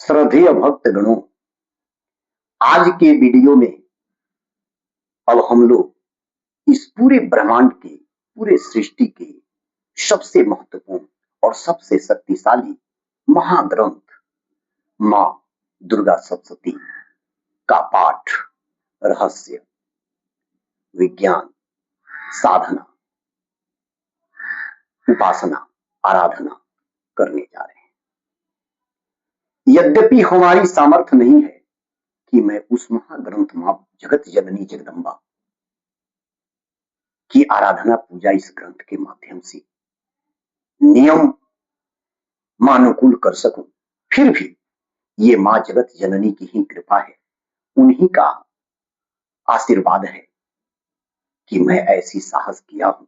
श्रद्धेय भक्त गणों, आज के वीडियो में अब हम लोग इस पूरे ब्रह्मांड के, पूरे सृष्टि के सबसे महत्वपूर्ण और सबसे शक्तिशाली महाग्रंथ मां दुर्गा सप्तशती का पाठ, रहस्य, विज्ञान, साधना, उपासना, आराधना करने जा रहे हैं। यद्यपि हमारी सामर्थ्य नहीं है कि मैं उस महाग्रंथ मां जगत जननी जगदम्बा की आराधना पूजा इस ग्रंथ के माध्यम से नियम मानुकूल कर सकूं, फिर भी ये मां जगत जननी की ही कृपा है, उन्हीं का आशीर्वाद है कि मैं ऐसी साहस किया हूं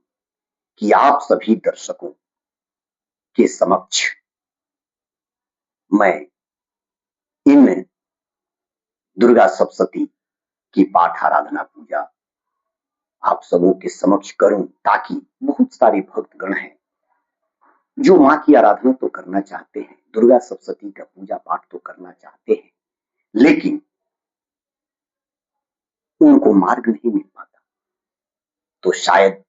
कि आप सभी दर्शकों के समक्ष मैं इन दुर्गा सप्तशती की पाठ आराधना पूजा आप सबों के समक्ष करूं, ताकि बहुत सारे भक्तगण हैं जो मां की आराधना तो करना चाहते हैं, दुर्गा सप्तशती का पूजा पाठ तो करना चाहते हैं, लेकिन उनको मार्ग नहीं मिल पाता। तो शायद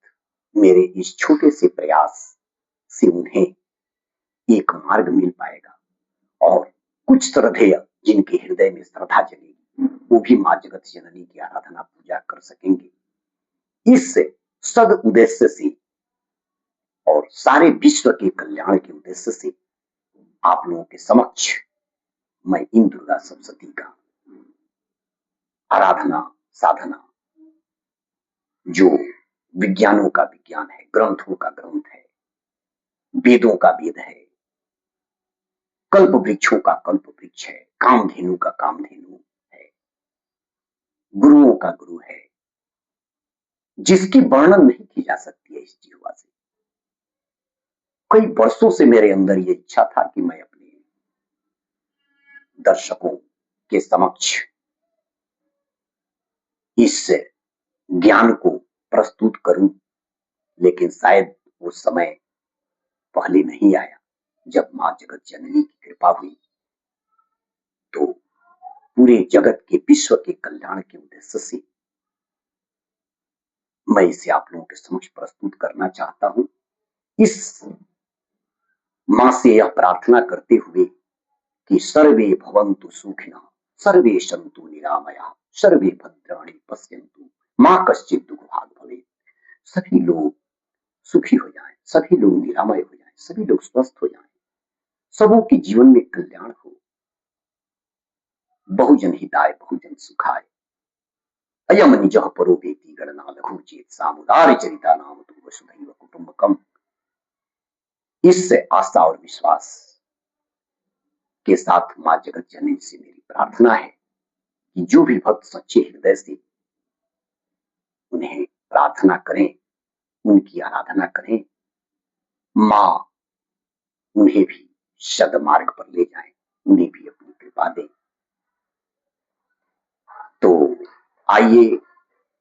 मेरे इस छोटे से प्रयास से उन्हें एक मार्ग मिल पाएगा और कुछ श्रद्धेय जिनके हृदय में श्रद्धा जगेगी वो भी मां जगत जननी की आराधना पूजा कर सकेंगे। इस सद उद्देश्य से और सारे विश्व के कल्याण के उद्देश्य से आप लोगों के समक्ष मैं इन दुर्गा सप्तशती का आराधना, साधना, जो विज्ञानों का विज्ञान है, ग्रंथों का ग्रंथ है, वेदों का वेद है, कल्प वृक्षों का कल्प वृक्ष है, कामधेनु का कामधेनु है, गुरुओं का गुरु है, जिसकी वर्णन नहीं की जा सकती है इस जीवा से। कई वर्षों से मेरे अंदर ये इच्छा था कि मैं अपने दर्शकों के समक्ष इस ज्ञान को प्रस्तुत करूं, लेकिन शायद वो समय पहले नहीं आया। जब मां जगत जननी की कृपा हुई तो पूरे जगत के, विश्व के कल्याण के उद्देश्य से मैं इसे आप लोगों के समक्ष प्रस्तुत करना चाहता हूं। इस मां से यह प्रार्थना करते हुए कि सर्वे भवन्तु सुखिनः, सर्वे सन्तु निरामयाः, सर्वे भद्राणि पश्यन्तु मां कश्चित् दुःखभाग् भवेत्। सभी लोग सुखी हो जाएं, सभी लोग निरामय हो जाएं, सभी लोग स्वस्थ हो जाएं, सबों के जीवन में कल्याण हो। बहुजन हिताय बहुजन सुखाय, अयम निजः परो वेति गणना लघु चेत सामुदाय चरिता नाम तु वसुधैव कुटुम्बकम। इस आस्था और विश्वास के साथ मां जगत जननी से मेरी प्रार्थना है कि जो भी भक्त सच्चे हृदय से उन्हें प्रार्थना करें, उनकी आराधना करें, मां उन्हें भी सदमार्ग पर ले जाए, उन्हें भी अपनी कृपा दे। तो आइए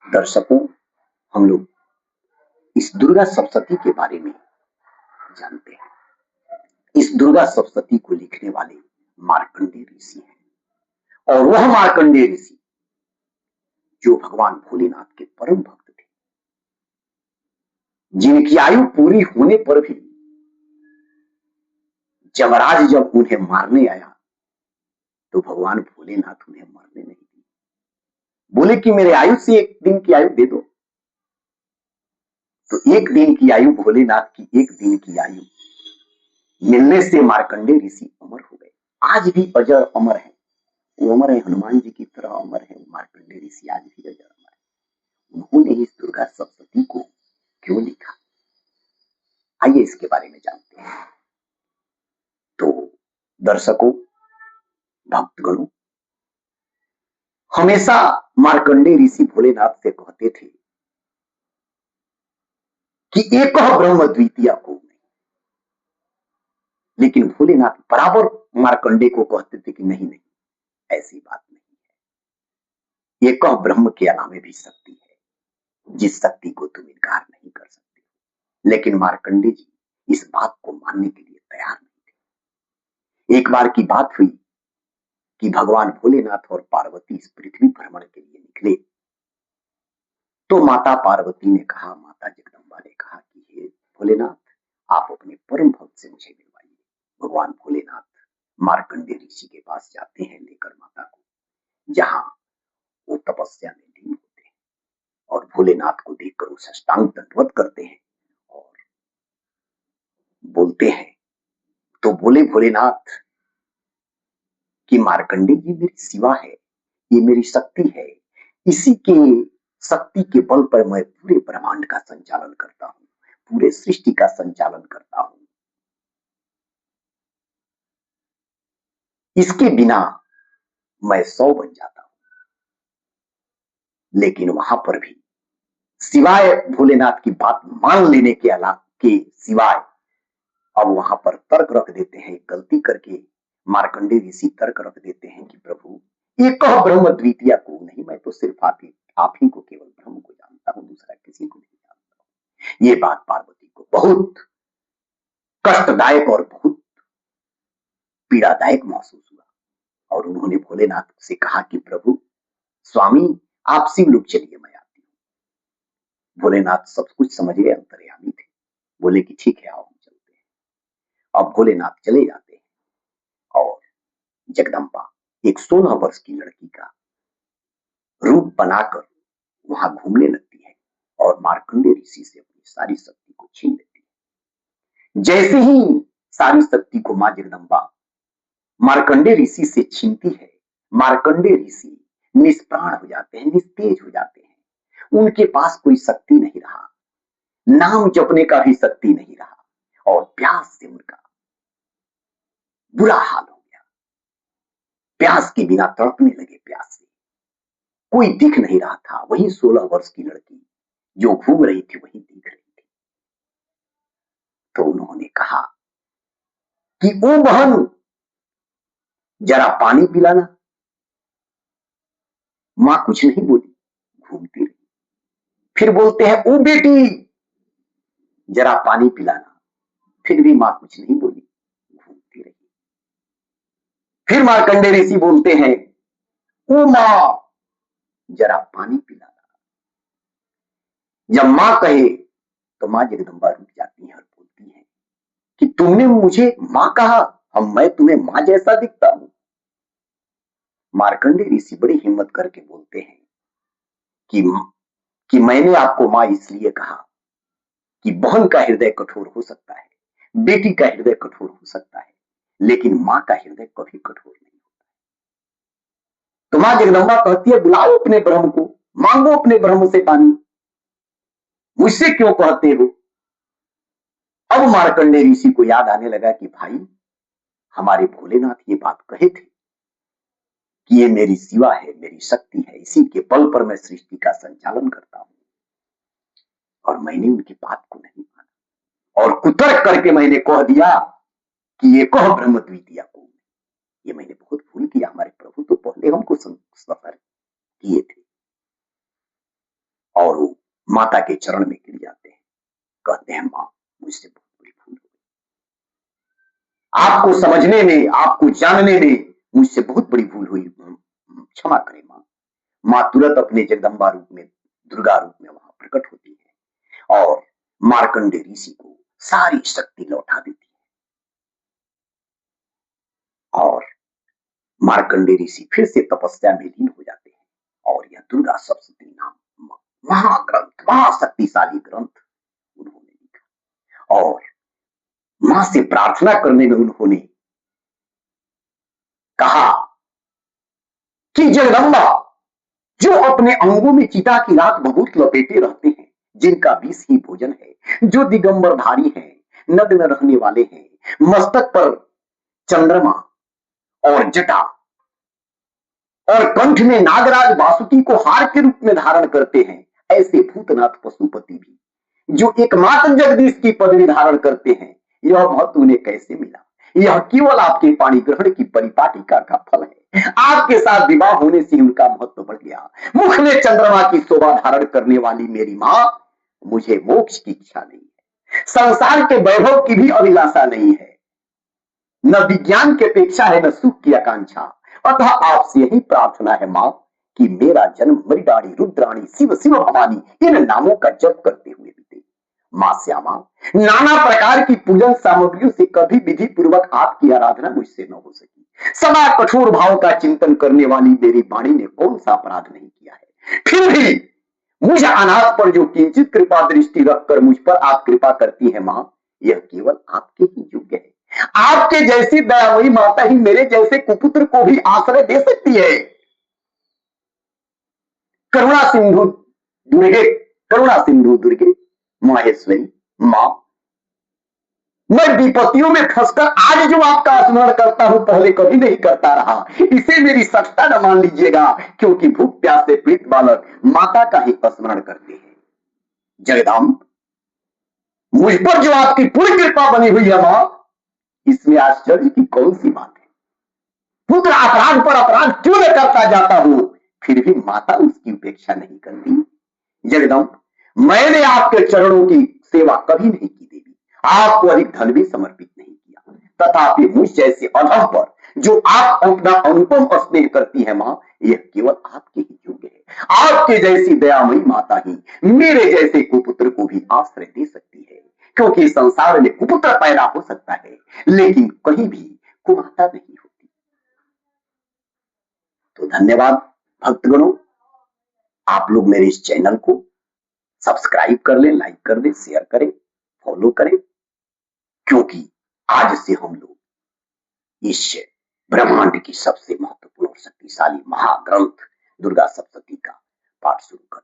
दर्शकों, हम लोग इस दुर्गा सप्तशती के बारे में जानते हैं। इस दुर्गा सप्तशती को लिखने वाले मार्कंडेय ऋषि हैं, और वह मार्कंडेय ऋषि जो भगवान भोलेनाथ के परम भक्त थे, जिनकी आयु पूरी होने पर भी यमराज जब उन्हें मारने आया तो भगवान भोलेनाथ उन्हें मरने नहीं दिए, बोले कि मेरे आयु से एक दिन की आयु दे दो। तो एक दिन की आयु, भोलेनाथ की एक दिन की आयु मिलने से मार्कंडेय ऋषि अमर हो गए। आज भी अजर अमर है, वो अमर है, हनुमान जी की तरह अमर है। मार्कंडेय ऋषि आज भी अजर अमर है। उन्होंने इस दुर्गा सप्तशती को क्यों लिखा, आइए इसके बारे में जानते हैं। तो दर्शकों, भक्तगणों, हमेशा मार्कंडेय ऋषि भोलेनाथ से कहते थे कि एक ब्रह्म द्वितीय को नहीं, लेकिन भोलेनाथ बराबर मार्कंडेय को कहते थे कि नहीं नहीं, ऐसी बात नहीं है, एक ब्रह्म के अलावे भी शक्ति है, जिस शक्ति को तुम इनकार नहीं कर सकते। लेकिन मार्कंडेय जी इस बात को मानने के लिए तैयार नहीं थे। एक बार की बात हुई कि भगवान भोलेनाथ और पार्वती इस पृथ्वी भ्रमण के लिए निकले, तो माता पार्वती ने कहा, माता जगदम्बा ने कहा कि हे भोलेनाथ, आप अपने परम भक्त से मुझे मिलवाइए। भगवान भोलेनाथ मार्कंडेय ऋषि के पास जाते हैं लेकर माता को, जहां वो तपस्या में लीन होते हैं, और भोलेनाथ को देखकर वो साष्टांग दंडवत करते हैं और बोलते हैं, तो बोले भोलेनाथ कि मार्कंडेय, ये मेरी शिवा है, ये मेरी शक्ति है, इसी के शक्ति के बल पर मैं पूरे ब्रह्मांड का संचालन करता हूं, पूरे सृष्टि का संचालन करता हूं। इसके बिना मैं 100 बन जाता हूं। लेकिन वहां पर भी सिवाय भोलेनाथ की बात मान लेने के अलावा के सिवाय अब वहां पर तर्क रख देते हैं, गलती करके मार्कंडेय ऋषि तर्क रख देते हैं कि प्रभु, एक ब्रह्म द्वितीय को नहीं, मैं तो सिर्फ आप ही को केवल ब्रह्म को जानता हूं, दूसरा किसी को नहीं जानता हूं। ये बात पार्वती को बहुत कष्टदायक और बहुत पीड़ादायक महसूस हुआ, और उन्होंने भोलेनाथ से कहा कि प्रभु स्वामी, आप शिवलोक चलिए, मैं आती हूं। भोलेनाथ सब कुछ समझ गए, अंतर्यामी थे, बोले कि ठीक है, आओ हम चलते हैं। अब भोलेनाथ चले जाते हैं और जगदम्बा एक 16 वर्ष की लड़की का रूप बनाकर वहां घूमने लगती है और मार्कंडेय ऋषि से अपनी सारी शक्ति को छीन लेती है। जैसे ही सारी शक्ति को मां जगदम्बा मार्कंडेय ऋषि से छीनती है, मार्कंडेय ऋषि निष्प्राण हो जाते हैं, निस्तेज हो जाते हैं। उनके पास कोई शक्ति नहीं रहा, नाम जपने का भी शक्ति नहीं रहा, और प्यास से उनका बुरा हाल हो गया। प्यास के बिना तड़पने लगे, प्यास से कोई दिख नहीं रहा था। वही 16 वर्ष की लड़की जो घूम रही थी वही दिख रही थी। तो उन्होंने कहा कि ओ बहन, जरा पानी पिलाना। मां कुछ नहीं बोली, घूमती रही। फिर बोलते हैं, ओ बेटी, जरा पानी पिलाना। फिर भी मां कुछ नहीं बोली, घूमती रही। फिर मार्कंडेय ऋषि बोलते हैं, ओ मां, जरा पानी पिलाना। जब मां कहे तो मां जगदम्बा रुक जाती है और बोलती है कि तुमने मुझे मां कहा, मैं तुम्हें मां जैसा दिखता हूं। मार्कंडेय ऋषि बड़ी हिम्मत करके बोलते हैं कि मैंने आपको मां इसलिए कहा कि बहन का हृदय कठोर हो सकता है, बेटी का हृदय कठोर हो सकता है, लेकिन मां का हृदय कभी कठोर नहीं होता। तो मां जगदम्बा कहती है, बुलाओ अपने ब्रह्म को, मांगो अपने ब्रह्म से पानी, मुझसे क्यों कहते हो। अब मार्कंडेय ऋषि को याद आने लगा कि भाई, हमारे भोलेनाथ ये बात कहे थे कि ये मेरी शिवा है, मेरी शक्ति है, इसी के बल पर मैं सृष्टि का संचालन करता हूं, और मैंने उनकी बात को नहीं माना और कुतर्क करके मैंने कह दिया कि ये कह ब्रह्म द्वितीय को। ये मैंने बहुत भूल किया। हमारे प्रभु तो पहले हमको सफर किए थे। और वो माता के चरण में गिर जाते हैं, कहते हैं, मां, मुझसे बहुत बड़ी भूल हो गई, आपको समझने में, आपको जानने में मुझसे बहुत बड़ी भूल हुई, क्षमा करें मां। मां तुरंत अपने जगदम्बा रूप में, दुर्गा रूप में वहां प्रकट होती है और मार्कंडेय ऋषि को सारी शक्ति लौटा देती है, और मार्कंडेय ऋषि फिर से तपस्या में लीन हो जाते हैं। और यह दुर्गा सप्तशती नाम महाग्रंथ, महाशक्तिशाली ग्रंथ उन्होंने लिखा, और मां से प्रार्थना करने में उन्होंने कहा कि जगदम्बा, जो अपने अंगों में चिता की राख बहुत लपेटे रहते हैं, जिनका विष ही भोजन है, जो दिगंबरधारी हैं, नग्न रहने वाले हैं, मस्तक पर चंद्रमा और जटा और कंठ में नागराज वासुकी को हार के रूप में धारण करते हैं, ऐसे भूतनाथ पशुपति भी जो एकमात्र जगदीश की पदवी धारण करते हैं, यह महत्व उन्हें कैसे मिला। यह केवल आपके पाणी ग्रहण की परिपाटिका का फल है। आपके साथ विवाह होने से उनका महत्व बढ़ गया। मुख में चंद्रमा की शोभा धारण करने वाली मेरी मां, मुझे मोक्ष की इच्छा नहीं है, संसार के वैभव की भी अभिलाषा नहीं है, न विज्ञान की अपेक्षा है, न सुख की आकांक्षा। अतः आपसे यही प्रार्थना है मां कि मेरा जन्म मृडाड़ी, रुद्राणी, शिव, शिव भवानी इन नामों का जप करते हुए बीते। मां श्यामा, नाना प्रकार की पूजन सामग्रियों से कभी विधि पूर्वक आपकी आराधना मुझसे न हो सकी। सदा कठोर भाव का चिंतन करने वाली मेरी वाणी ने कौन सा अपराध नहीं किया है। फिर भी मुझ अनाथ पर जो किंचित कृपा दृष्टि रखकर मुझ पर आप कृपा करती है मां, यह केवल आपके ही योग्य है। आपके जैसी दयामयी माता ही मेरे जैसे कुपुत्र को भी आश्रय दे सकती है। करुणा सिंधु दुर्गे, करुणा सिंधु दुर्गे माहेश्वरी मां, मैं विपत्तियों में फंसकर आज जो आपका स्मरण करता हूं, पहले कभी नहीं करता रहा। इसे मेरी सत्ता न मान लीजिएगा, क्योंकि भूख प्यास से पीड़ित बालक माता का ही स्मरण करते हैं। जगदांब, मुझ पर जो आपकी पूरी कृपा बनी हुई है मां, इसमें आश्चर्य की कौन सी बात है। पुत्र अपराध पर अपराध क्यों न करता जाता हूं, फिर भी माता उसकी उपेक्षा नहीं करती। जगदम्ब, मैंने आपके चरणों की सेवा कभी नहीं की देवी, आपको अधिक धन भी समर्पित नहीं किया, तथापि मुझ जैसे अधम पर जो आप अपना अनुपम स्नेह करती है मां, यह केवल आपके ही योग्य है। आपके जैसी दयामयी माता ही मेरे जैसे कुपुत्र को भी आश्रय दे सकती है, क्योंकि संसार में कुपुत्र पैदा हो सकता है, लेकिन कहीं भी कुमाता नहीं होती। तो धन्यवाद भक्तगणों, आप लोग मेरे इस चैनल को सब्सक्राइब कर लें, लाइक कर दें, शेयर करें, फॉलो करें, क्योंकि आज से हम लोग इस ब्रह्मांड की सबसे महत्वपूर्ण और शक्तिशाली महाग्रंथ दुर्गा सप्तशती का पाठ शुरू कर